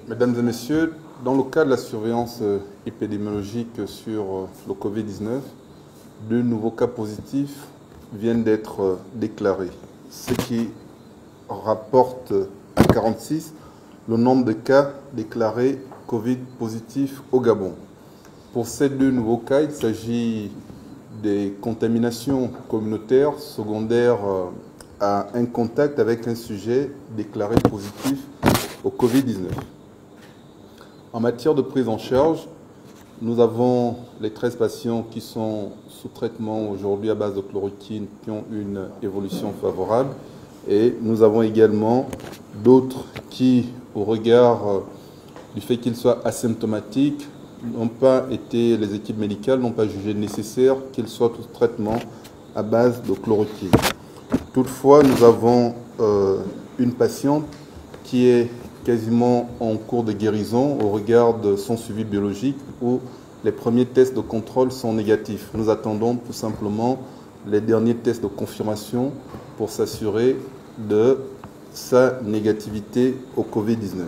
Mesdames et messieurs, dans le cadre de la surveillance épidémiologique sur le Covid-19, deux nouveaux cas positifs viennent d'être déclarés, ce qui rapporte à 46 le nombre de cas déclarés Covid positifs au Gabon. Pour ces deux nouveaux cas, il s'agit des contaminations communautaires secondaires à un contact avec un sujet déclaré positif au Covid-19. En matière de prise en charge, nous avons les 13 patients qui sont sous traitement aujourd'hui à base de chloroquine qui ont une évolution favorable et nous avons également d'autres qui, au regard du fait qu'ils soient asymptomatiques, les équipes médicales n'ont pas jugé nécessaire qu'ils soient sous traitement à base de chloroquine. Toutefois, nous avons une patiente qui est quasiment en cours de guérison au regard de son suivi biologique où les premiers tests de contrôle sont négatifs. Nous attendons tout simplement les derniers tests de confirmation pour s'assurer de sa négativité au Covid-19.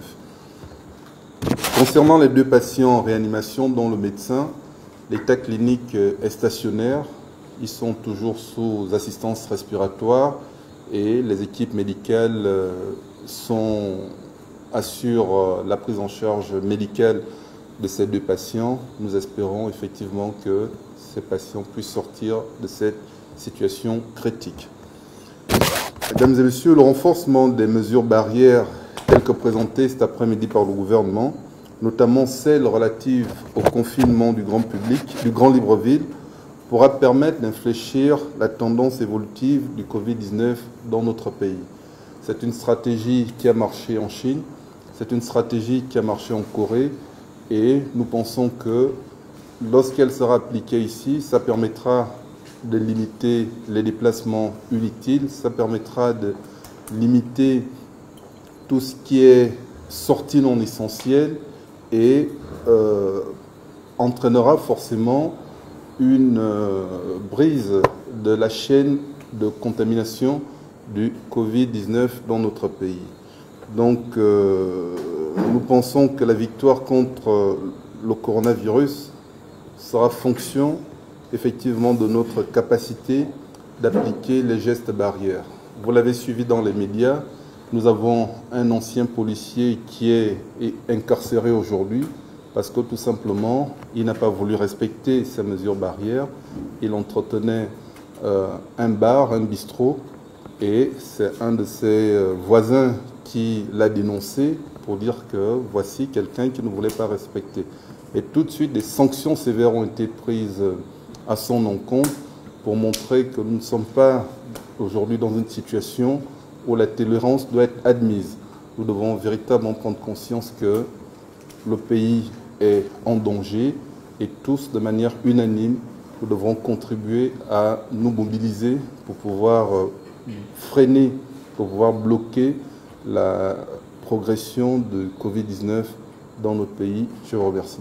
Concernant les deux patients en réanimation dont le médecin, l'état clinique est stationnaire, ils sont toujours sous assistance respiratoire et les équipes médicales assurent la prise en charge médicale de ces deux patients. Nous espérons effectivement que ces patients puissent sortir de cette situation critique. Mesdames et messieurs, le renforcement des mesures barrières telles que présentées cet après-midi par le gouvernement, notamment celles relatives au confinement du grand public, du grand libre-ville, pourra permettre d'infléchir la tendance évolutive du Covid-19 dans notre pays. C'est une stratégie qui a marché en Chine, c'est une stratégie qui a marché en Corée et nous pensons que lorsqu'elle sera appliquée ici, ça permettra de limiter les déplacements inutiles, ça permettra de limiter tout ce qui est sortie non essentielle et entraînera forcément une brise de la chaîne de contamination du Covid-19 dans notre pays. Donc, nous pensons que la victoire contre le coronavirus sera fonction effectivement de notre capacité d'appliquer les gestes barrières. Vous l'avez suivi dans les médias, nous avons un ancien policier qui est incarcéré aujourd'hui parce que tout simplement, il n'a pas voulu respecter ces mesures barrières. Il entretenait un bar, un bistrot, et c'est un de ses voisins qui l'a dénoncé pour dire que voici quelqu'un qui ne voulait pas respecter. Et tout de suite, des sanctions sévères ont été prises à son encontre pour montrer que nous ne sommes pas aujourd'hui dans une situation où la tolérance doit être admise. Nous devons véritablement prendre conscience que le pays est en danger et tous, de manière unanime, nous devrons contribuer à nous mobiliser pour pouvoir freiner, pour pouvoir bloquer la progression de Covid-19 dans notre pays. Je vous remercie.